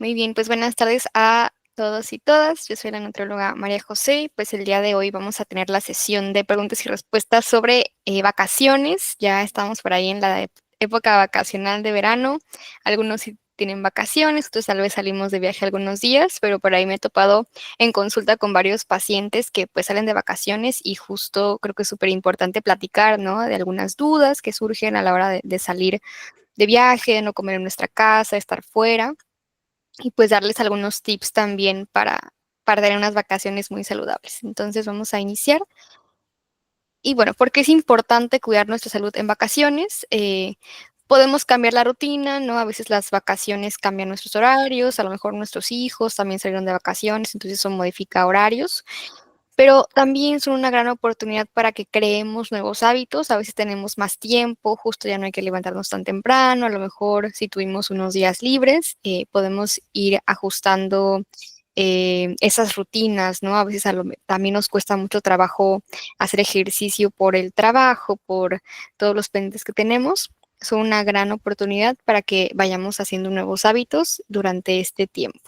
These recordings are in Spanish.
Muy bien, pues buenas tardes a todos y todas. Yo soy la nutrióloga María José y pues el día de hoy vamos a tener la sesión de preguntas y respuestas sobre vacaciones. Ya estamos por ahí en la época vacacional de verano. Algunos sí tienen vacaciones, otros tal vez salimos de viaje algunos días, pero por ahí me he topado en consulta con varios pacientes que pues salen de vacaciones y justo creo que es súper importante platicar, ¿no? De algunas dudas que surgen a la hora de salir de viaje, de no comer en nuestra casa, estar fuera y pues darles algunos tips también para tener unas vacaciones muy saludables. Entonces vamos a iniciar. Y bueno, ¿por qué es importante cuidar nuestra salud en vacaciones? Podemos cambiar la rutina, ¿no? A veces las vacaciones cambian nuestros horarios, a lo mejor nuestros hijos también salieron de vacaciones, entonces eso modifica horarios, pero también son una gran oportunidad para que creemos nuevos hábitos. A veces tenemos más tiempo, justo ya no hay que levantarnos tan temprano, a lo mejor si tuvimos unos días libres, podemos ir ajustando esas rutinas, ¿no? A veces también nos cuesta mucho trabajo hacer ejercicio por el trabajo, por todos los pendientes que tenemos. Son una gran oportunidad para que vayamos haciendo nuevos hábitos durante este tiempo.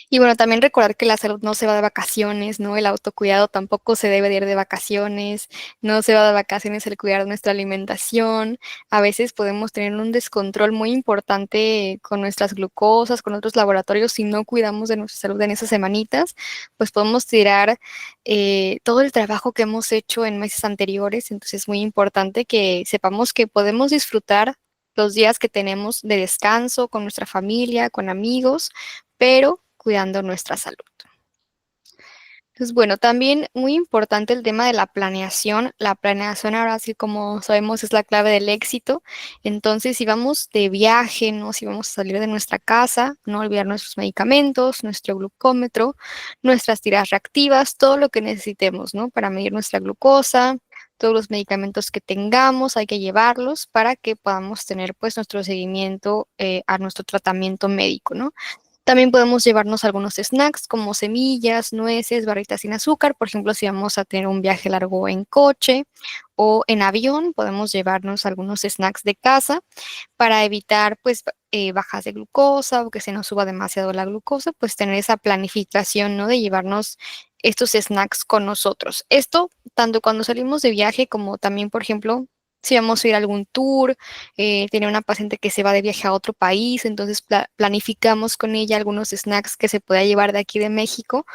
Y bueno, también recordar que la salud no se va de vacaciones, ¿no? El autocuidado tampoco se debe de ir de vacaciones, no se va de vacaciones el cuidar nuestra alimentación. A veces podemos tener un descontrol muy importante con nuestras glucosas, con otros laboratorios, si no cuidamos de nuestra salud en esas semanitas, pues podemos tirar todo el trabajo que hemos hecho en meses anteriores. Entonces es muy importante que sepamos que podemos disfrutar los días que tenemos de descanso con nuestra familia, con amigos, pero cuidando nuestra salud. Entonces, bueno, también muy importante el tema de la planeación. La planeación ahora sí, como sabemos, es la clave del éxito. Entonces, si vamos de viaje, ¿no? Si vamos a salir de nuestra casa, no olvidar nuestros medicamentos, nuestro glucómetro, nuestras tiras reactivas, todo lo que necesitemos, ¿no? Para medir nuestra glucosa, todos los medicamentos que tengamos, hay que llevarlos para que podamos tener pues nuestro seguimiento a nuestro tratamiento médico, ¿no? También podemos llevarnos algunos snacks como semillas, nueces, barritas sin azúcar. Por ejemplo, si vamos a tener un viaje largo en coche o en avión, podemos llevarnos algunos snacks de casa para evitar pues bajas de glucosa o que se nos suba demasiado la glucosa, pues tener esa planificación, ¿no? De llevarnos estos snacks con nosotros. Esto tanto cuando salimos de viaje como también, por ejemplo, si vamos a ir a algún tour, tiene una paciente que se va de viaje a otro país, entonces planificamos con ella algunos snacks que se pueda llevar de aquí de México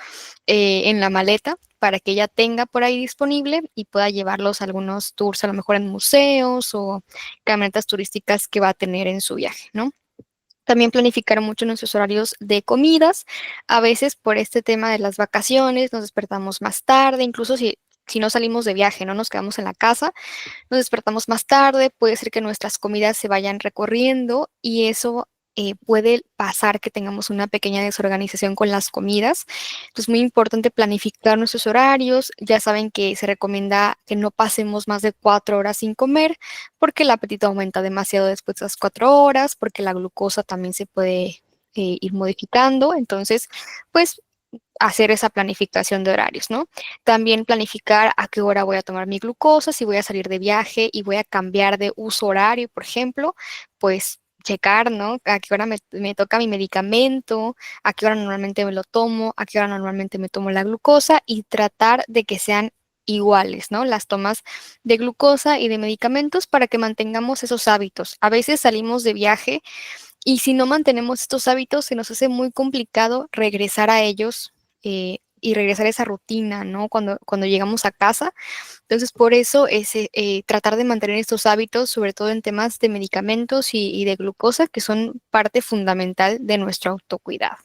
en la maleta para que ella tenga por ahí disponible y pueda llevarlos a algunos tours, a lo mejor en museos o camionetas turísticas que va a tener en su viaje, ¿no? También planificar mucho nuestros horarios de comidas. A veces por este tema de las vacaciones nos despertamos más tarde, incluso si no salimos de viaje, no nos quedamos en la casa, nos despertamos más tarde, puede ser que nuestras comidas se vayan recorriendo y eso puede pasar que tengamos una pequeña desorganización con las comidas. Entonces, muy importante planificar nuestros horarios. Ya saben que se recomienda que no pasemos más de 4 horas sin comer porque el apetito aumenta demasiado después de las 4 horas, porque la glucosa también se puede ir modificando. Entonces, pues hacer esa planificación de horarios, ¿no? También planificar a qué hora voy a tomar mi glucosa, si voy a salir de viaje y voy a cambiar de uso horario, por ejemplo, pues checar, ¿no? A qué hora me toca mi medicamento, a qué hora normalmente me lo tomo, a qué hora normalmente me tomo la glucosa y tratar de que sean iguales, ¿no? Las tomas de glucosa y de medicamentos para que mantengamos esos hábitos. A veces salimos de viaje y si no mantenemos estos hábitos, se nos hace muy complicado regresar a ellos y regresar a esa rutina, ¿no? Cuando llegamos a casa. Entonces, por eso es tratar de mantener estos hábitos, sobre todo en temas de medicamentos y de glucosa, que son parte fundamental de nuestro autocuidado.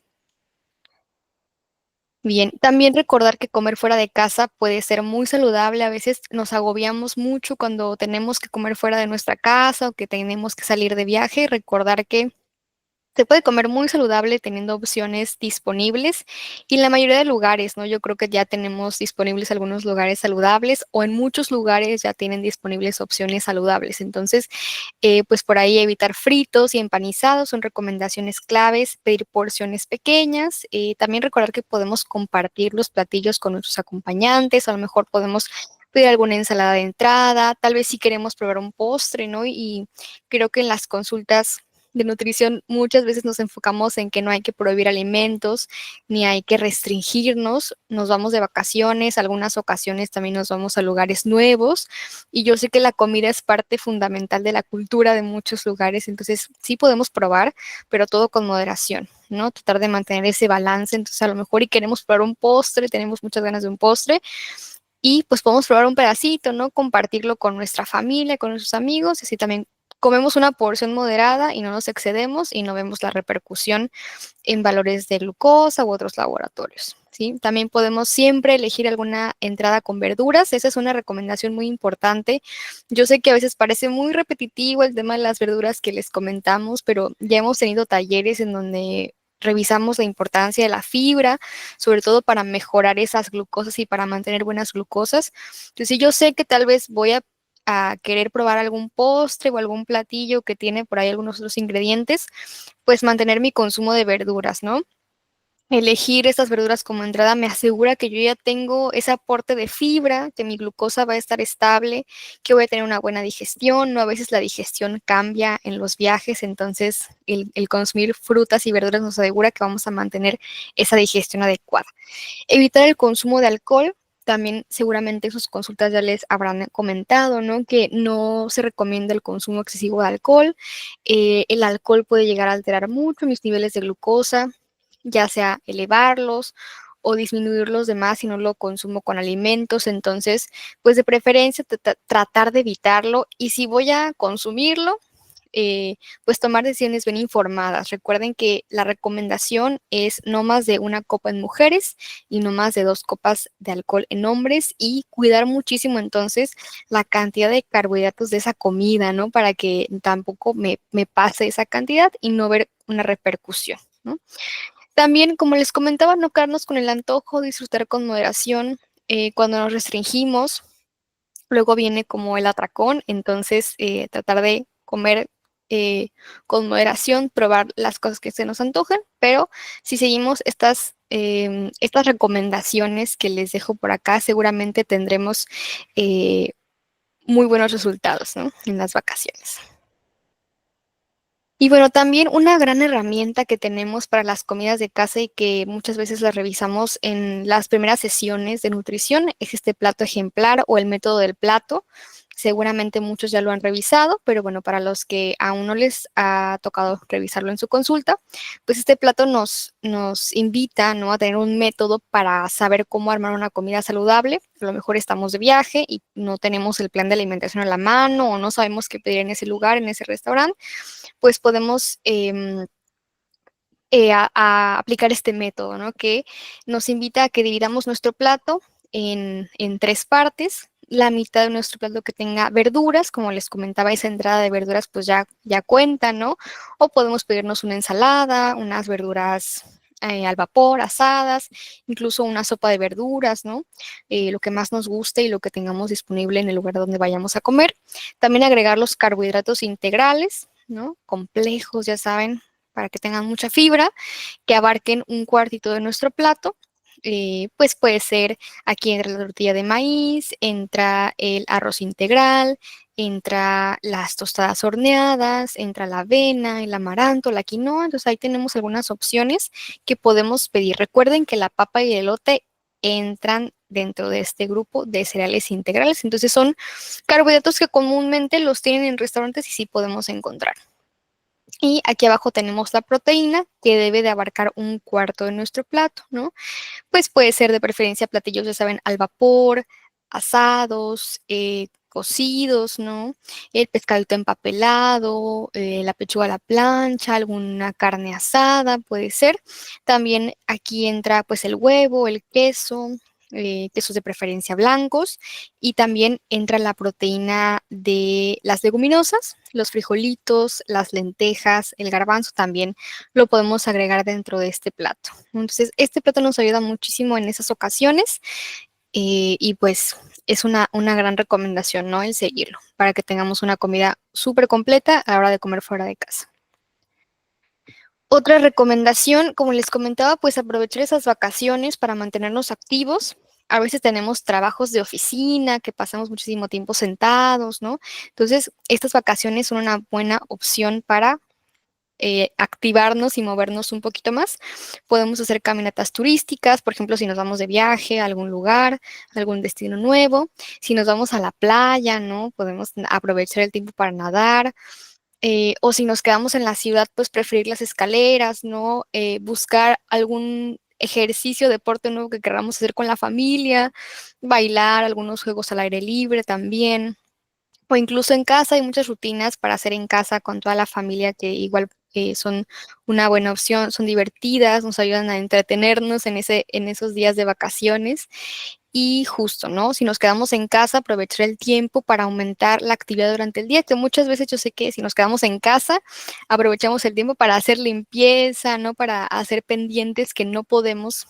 Bien, también recordar que comer fuera de casa puede ser muy saludable. A veces nos agobiamos mucho cuando tenemos que comer fuera de nuestra casa o que tenemos que salir de viaje. Recordar que se puede comer muy saludable teniendo opciones disponibles y en la mayoría de lugares, ¿no? Yo creo que ya tenemos disponibles algunos lugares saludables o en muchos lugares ya tienen disponibles opciones saludables. Entonces, pues por ahí evitar fritos y empanizados son recomendaciones claves, pedir porciones pequeñas, también recordar que podemos compartir los platillos con nuestros acompañantes, a lo mejor podemos pedir alguna ensalada de entrada, tal vez si queremos probar un postre, ¿no? Y creo que en las consultas de nutrición muchas veces nos enfocamos en que no hay que prohibir alimentos, ni hay que restringirnos. Nos vamos de vacaciones, algunas ocasiones también nos vamos a lugares nuevos y yo sé que la comida es parte fundamental de la cultura de muchos lugares, entonces sí podemos probar, pero todo con moderación, ¿no? Tratar de mantener ese balance, entonces a lo mejor y queremos probar un postre, tenemos muchas ganas de un postre, y pues podemos probar un pedacito, ¿no? Compartirlo con nuestra familia, con nuestros amigos, y así también comemos una porción moderada y no nos excedemos y no vemos la repercusión en valores de glucosa u otros laboratorios, ¿sí? También podemos siempre elegir alguna entrada con verduras, esa es una recomendación muy importante. Yo sé que a veces parece muy repetitivo el tema de las verduras que les comentamos, pero ya hemos tenido talleres en donde revisamos la importancia de la fibra, sobre todo para mejorar esas glucosas y para mantener buenas glucosas. Entonces, si yo sé que tal vez voy a querer probar algún postre o algún platillo que tiene por ahí algunos otros ingredientes, pues mantener mi consumo de verduras, ¿no? Elegir estas verduras como entrada me asegura que yo ya tengo ese aporte de fibra, que mi glucosa va a estar estable, que voy a tener una buena digestión, ¿no? A veces la digestión cambia en los viajes, entonces el consumir frutas y verduras nos asegura que vamos a mantener esa digestión adecuada. Evitar el consumo de alcohol, también seguramente en sus consultas ya les habrán comentado, ¿no? Que no se recomienda el consumo excesivo de alcohol. El alcohol puede llegar a alterar mucho mis niveles de glucosa, ya sea elevarlos o disminuirlos de más si no lo consumo con alimentos. Entonces, pues de preferencia tratar de evitarlo y si voy a consumirlo, pues tomar decisiones bien informadas. Recuerden que la recomendación es no más de una copa en mujeres y no más de 2 copas de alcohol en hombres y cuidar muchísimo entonces la cantidad de carbohidratos de esa comida, ¿no? Para que tampoco me pase esa cantidad y no ver una repercusión, ¿no? También, como les comentaba, no quedarnos con el antojo, disfrutar con moderación. Cuando nos restringimos, luego viene como el atracón, entonces tratar de comer con moderación, probar las cosas que se nos antojan, pero si seguimos estas recomendaciones que les dejo por acá, seguramente tendremos eh, muy buenos resultados, ¿no? En las vacaciones. Y bueno, también una gran herramienta que tenemos para las comidas de casa y que muchas veces las revisamos en las primeras sesiones de nutrición es este plato ejemplar o el método del plato. Seguramente muchos ya lo han revisado, pero bueno, para los que aún no les ha tocado revisarlo en su consulta, pues este plato nos invita, ¿no? A tener un método para saber cómo armar una comida saludable. A lo mejor estamos de viaje y no tenemos el plan de alimentación a la mano o no sabemos qué pedir en ese lugar, en ese restaurante, pues podemos a aplicar este método, ¿no? Que nos invita a que dividamos nuestro plato en 3 partes. La mitad de nuestro plato que tenga verduras, como les comentaba, esa entrada de verduras pues ya cuenta, ¿no? O podemos pedirnos una ensalada, unas verduras al vapor, asadas, incluso una sopa de verduras, ¿no? Lo que más nos guste y lo que tengamos disponible en el lugar donde vayamos a comer. También agregar los carbohidratos integrales, ¿no? Complejos, ya saben, para que tengan mucha fibra, que abarquen un cuartito de nuestro plato. Pues puede ser, aquí entra la tortilla de maíz, entra el arroz integral, entra las tostadas horneadas, entra la avena, el amaranto, la quinoa. Entonces ahí tenemos algunas opciones que podemos pedir. Recuerden que la papa y el elote entran dentro de este grupo de cereales integrales. Entonces son carbohidratos que comúnmente los tienen en restaurantes y sí podemos encontrar. Y aquí abajo tenemos la proteína que debe de abarcar un cuarto de nuestro plato, ¿no? Pues puede ser de preferencia platillos, ya saben, al vapor, asados, cocidos, ¿no? El pescadito empapelado, la pechuga a la plancha, alguna carne asada, puede ser. También aquí entra pues el huevo, el queso, quesos de preferencia blancos, y también entra la proteína de las leguminosas, los frijolitos, las lentejas, el garbanzo también lo podemos agregar dentro de este plato. Entonces, este plato nos ayuda muchísimo en esas ocasiones y pues es una gran recomendación, ¿no? El seguirlo para que tengamos una comida súper completa a la hora de comer fuera de casa. Otra recomendación, como les comentaba, pues aprovechar esas vacaciones para mantenernos activos. A veces tenemos trabajos de oficina, que pasamos muchísimo tiempo sentados, ¿no? Entonces, estas vacaciones son una buena opción para activarnos y movernos un poquito más. Podemos hacer caminatas turísticas, por ejemplo, si nos vamos de viaje a algún lugar, a algún destino nuevo. Si nos vamos a la playa, ¿no? Podemos aprovechar el tiempo para nadar. O si nos quedamos en la ciudad, pues preferir las escaleras, ¿no? Buscar algún ejercicio, deporte nuevo que queramos hacer con la familia, bailar, algunos juegos al aire libre también. O incluso en casa hay muchas rutinas para hacer en casa con toda la familia que igual son una buena opción, son divertidas, nos ayudan a entretenernos en esos días de vacaciones. Y justo, ¿no? Si nos quedamos en casa, aprovechar el tiempo para aumentar la actividad durante el día, que muchas veces yo sé que si nos quedamos en casa, aprovechamos el tiempo para hacer limpieza, ¿no? Para hacer pendientes que no podemos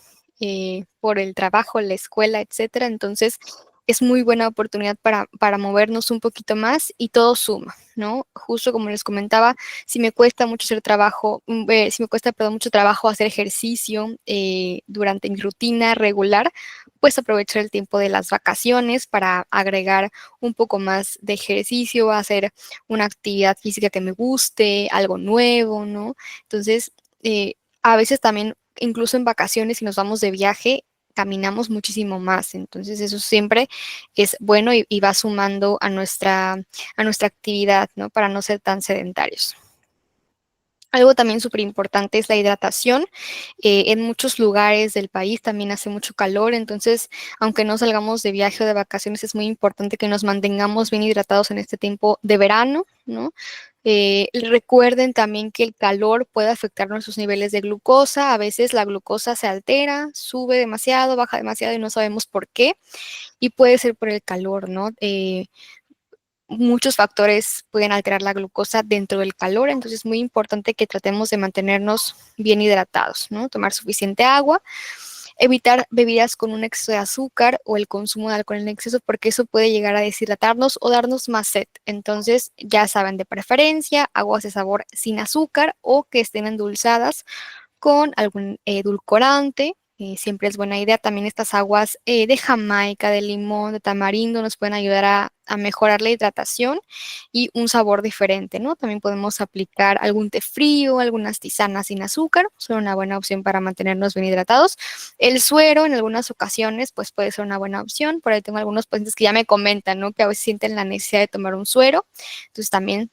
por el trabajo, la escuela, etcétera. Entonces, es muy buena oportunidad para movernos un poquito más y todo suma, ¿no? Justo como les comentaba, si me cuesta mucho hacer trabajo, si me cuesta, perdón, mucho trabajo hacer ejercicio durante mi rutina regular, pues aprovechar el tiempo de las vacaciones para agregar un poco más de ejercicio, hacer una actividad física que me guste, algo nuevo, ¿no? Entonces, a veces también, incluso en vacaciones, si nos vamos de viaje, caminamos muchísimo más. Entonces, eso siempre es bueno y va sumando a nuestra actividad, ¿no? Para no ser tan sedentarios. Algo también súper importante es la hidratación. En muchos lugares del país también hace mucho calor, entonces, aunque no salgamos de viaje o de vacaciones, es muy importante que nos mantengamos bien hidratados en este tiempo de verano, ¿no? Recuerden también que el calor puede afectar nuestros niveles de glucosa. A veces la glucosa se altera, sube demasiado, baja demasiado y no sabemos por qué. Y puede ser por el calor, ¿no? Muchos factores pueden alterar la glucosa dentro del calor, entonces es muy importante que tratemos de mantenernos bien hidratados, ¿no? Tomar suficiente agua, evitar bebidas con un exceso de azúcar o el consumo de alcohol en exceso, porque eso puede llegar a deshidratarnos o darnos más sed. Entonces, ya saben, de preferencia, aguas de sabor sin azúcar o que estén endulzadas con algún edulcorante. Siempre es buena idea. También estas aguas de Jamaica, de limón, de tamarindo nos pueden ayudar a mejorar la hidratación y un sabor diferente, ¿no? También podemos aplicar algún té frío, algunas tisanas sin azúcar. Son una buena opción para mantenernos bien hidratados. El suero en algunas ocasiones pues puede ser una buena opción. Por ahí tengo algunos pacientes que ya me comentan, ¿no? Que a veces sienten la necesidad de tomar un suero. Entonces también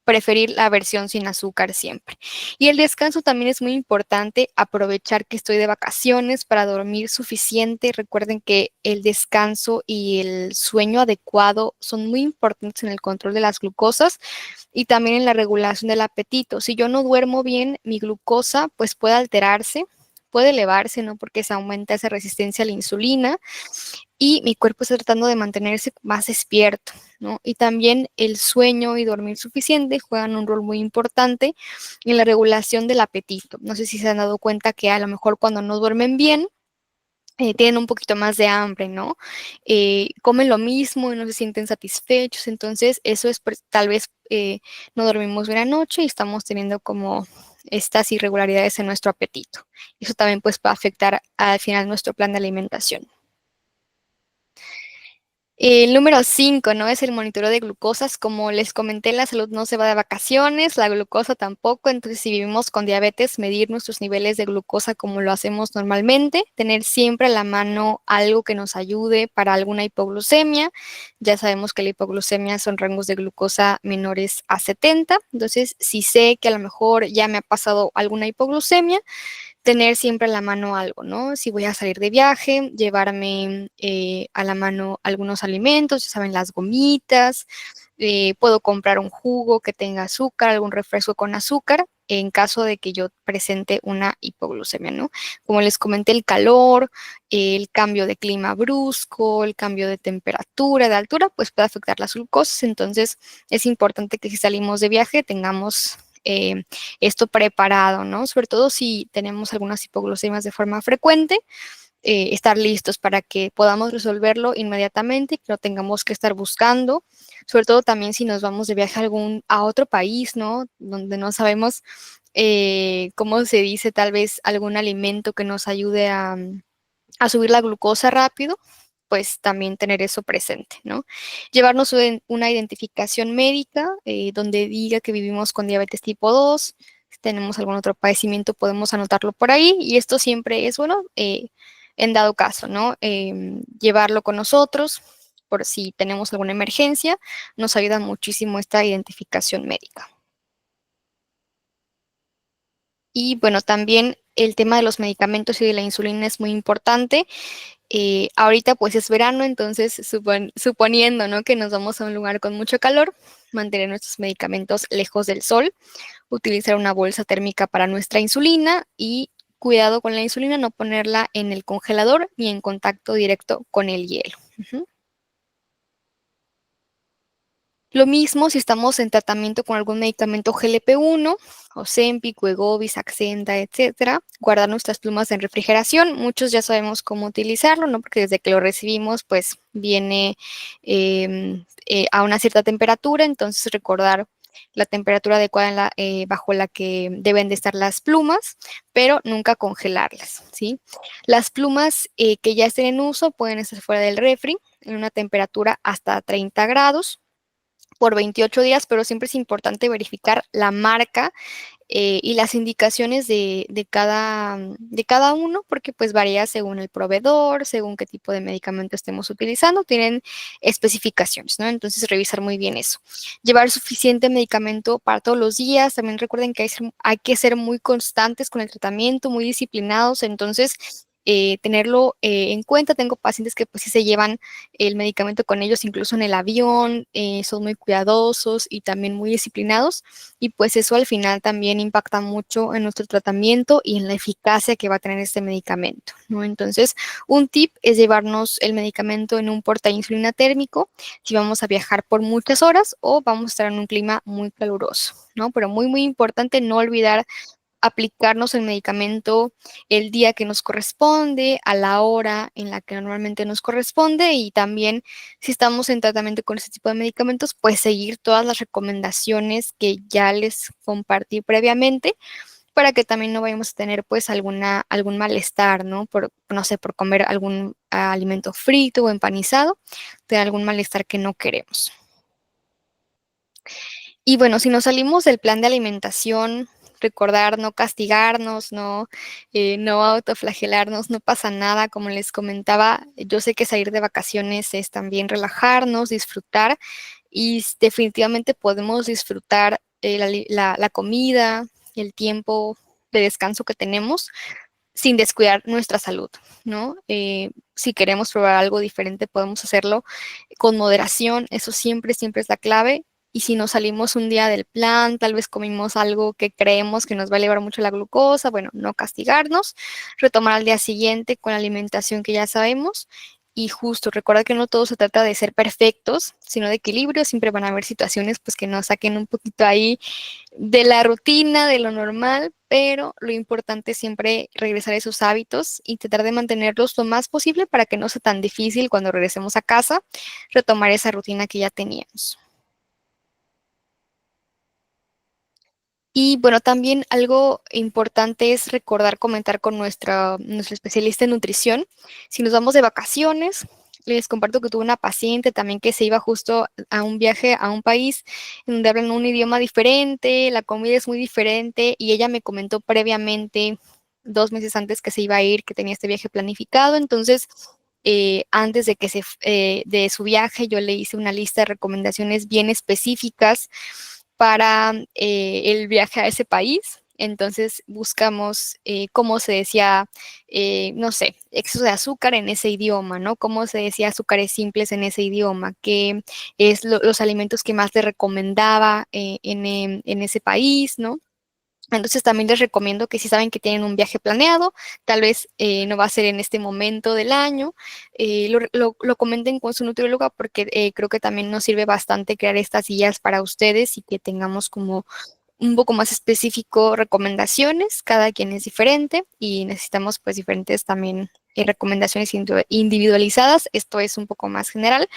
preferir la versión sin azúcar siempre. Y el descanso también es muy importante, aprovechar que estoy de vacaciones para dormir suficiente. Recuerden que el descanso y el sueño adecuado son muy importantes en el control de las glucosas y también en la regulación del apetito. Si yo no duermo bien, mi glucosa pues puede alterarse, puede elevarse, ¿no? Porque se aumenta esa resistencia a la insulina y mi cuerpo está tratando de mantenerse más despierto, ¿no? Y también el sueño y dormir suficiente juegan un rol muy importante en la regulación del apetito. No sé si se han dado cuenta que a lo mejor cuando no duermen bien, tienen un poquito más de hambre, ¿no? Comen lo mismo y no se sienten satisfechos, entonces eso es tal vez no dormimos bien anoche y estamos teniendo como estas irregularidades en nuestro apetito. Eso también pues va a afectar al final nuestro plan de alimentación. El número 5, ¿no? Es el monitoreo de glucosas. Como les comenté, la salud no se va de vacaciones, la glucosa tampoco. Entonces, si vivimos con diabetes, medir nuestros niveles de glucosa como lo hacemos normalmente, tener siempre a la mano algo que nos ayude para alguna hipoglucemia. Ya sabemos que la hipoglucemia son rangos de glucosa menores a 70. Entonces, si sé que a lo mejor ya me ha pasado alguna hipoglucemia, tener siempre a la mano algo, ¿no? Si voy a salir de viaje, llevarme a la mano algunos alimentos, ya saben, las gomitas, puedo comprar un jugo que tenga azúcar, algún refresco con azúcar, en caso de que yo presente una hipoglucemia, ¿no? Como les comenté, el calor, el cambio de clima brusco, el cambio de temperatura, de altura, pues puede afectar las glucosas, entonces es importante que si salimos de viaje tengamos esto preparado, ¿no? Sobre todo si tenemos algunas hipoglucemias de forma frecuente, estar listos para que podamos resolverlo inmediatamente y que no tengamos que estar buscando, sobre todo también si nos vamos de viaje a otro país, ¿no? Donde no sabemos cómo se dice, tal vez algún alimento que nos ayude a subir la glucosa rápido, pues también tener eso presente, ¿no? Llevarnos una identificación médica donde diga que vivimos con diabetes tipo 2, tenemos algún otro padecimiento, podemos anotarlo por ahí y esto siempre es bueno en dado caso, ¿no? Llevarlo con nosotros por si tenemos alguna emergencia, nos ayuda muchísimo esta identificación médica. Y bueno, también el tema de los medicamentos y de la insulina es muy importante. Ahorita pues es verano, entonces suponiendo, ¿no?, que nos vamos a un lugar con mucho calor, mantener nuestros medicamentos lejos del sol, utilizar una bolsa térmica para nuestra insulina y cuidado con la insulina, no ponerla en el congelador ni en contacto directo con el hielo. Ujú. Lo mismo si estamos en tratamiento con algún medicamento GLP-1, Ozempic, Wegovy, Saxenda, etcétera, guardar nuestras plumas en refrigeración. Muchos ya sabemos cómo utilizarlo, ¿no? Porque desde que lo recibimos, pues viene a una cierta temperatura, entonces recordar la temperatura adecuada bajo la que deben de estar las plumas, pero nunca congelarlas, ¿sí? Las plumas que ya estén en uso pueden estar fuera del refri en una temperatura hasta 30 grados por 28 días, pero siempre es importante verificar la marca y las indicaciones de cada uno, porque pues varía según el proveedor, según qué tipo de medicamento estemos utilizando, tienen especificaciones, ¿no? Entonces revisar muy bien eso. Llevar suficiente medicamento para todos los días, también recuerden que hay que ser muy constantes con el tratamiento, muy disciplinados, entonces tenerlo en cuenta. Tengo pacientes que pues sí se llevan el medicamento con ellos incluso en el avión, son muy cuidadosos y también muy disciplinados y pues eso al final también impacta mucho en nuestro tratamiento y en la eficacia que va a tener este medicamento, ¿no? Entonces, un tip es llevarnos el medicamento en un portainsulina térmico si vamos a viajar por muchas horas o vamos a estar en un clima muy caluroso, ¿no? Pero muy, muy importante no olvidar aplicarnos el medicamento el día que nos corresponde, a la hora en la que normalmente nos corresponde y también si estamos en tratamiento con este tipo de medicamentos, pues seguir todas las recomendaciones que ya les compartí previamente para que también no vayamos a tener pues algún malestar, ¿no? No sé, por comer algún alimento frito o empanizado, tener algún malestar que no queremos. Y bueno, si nos salimos del plan de alimentación, recordar no castigarnos, no autoflagelarnos, no pasa nada. Como les comentaba, yo sé que salir de vacaciones es también relajarnos, disfrutar, y definitivamente podemos disfrutar la comida, el tiempo de descanso que tenemos sin descuidar nuestra salud, ¿no? Si queremos probar algo diferente, podemos hacerlo con moderación, eso siempre, siempre es la clave. Y si nos salimos un día del plan, tal vez comimos algo que creemos que nos va a elevar mucho la glucosa, bueno, no castigarnos, retomar al día siguiente con la alimentación que ya sabemos. Y justo, recuerda que no todo se trata de ser perfectos, sino de equilibrio. Siempre van a haber situaciones pues, que nos saquen un poquito ahí de la rutina, de lo normal, pero lo importante es siempre regresar a esos hábitos y tratar de mantenerlos lo más posible para que no sea tan difícil cuando regresemos a casa retomar esa rutina que ya teníamos. Y bueno, también algo importante es recordar comentar con nuestro especialista en nutrición. Si nos vamos de vacaciones, les comparto que tuve una paciente también que se iba justo a un viaje a un país en donde hablan un idioma diferente, la comida es muy diferente y ella me comentó previamente, 2 meses antes que se iba a ir, que tenía este viaje planificado. Entonces, antes de de su viaje, yo le hice una lista de recomendaciones bien específicas para el viaje a ese país. Entonces buscamos cómo se decía, no sé, exceso de azúcar en ese idioma, ¿no? Cómo se decía azúcares simples en ese idioma, qué es los alimentos que más le recomendaba en ese país, ¿no? Entonces también les recomiendo que si saben que tienen un viaje planeado, tal vez no va a ser en este momento del año, lo comenten con su nutrióloga porque creo que también nos sirve bastante crear estas guías para ustedes y que tengamos como un poco más específico recomendaciones. Cada quien es diferente y necesitamos pues diferentes también recomendaciones individualizadas. Esto es un poco más general.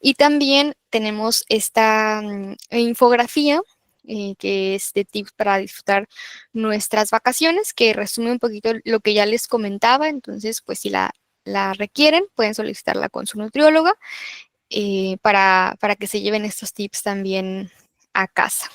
Y también tenemos esta infografía que es de tips para disfrutar nuestras vacaciones, que resume un poquito lo que ya les comentaba. Entonces, pues si la requieren, pueden solicitarla con su nutrióloga para que se lleven estos tips también a casa.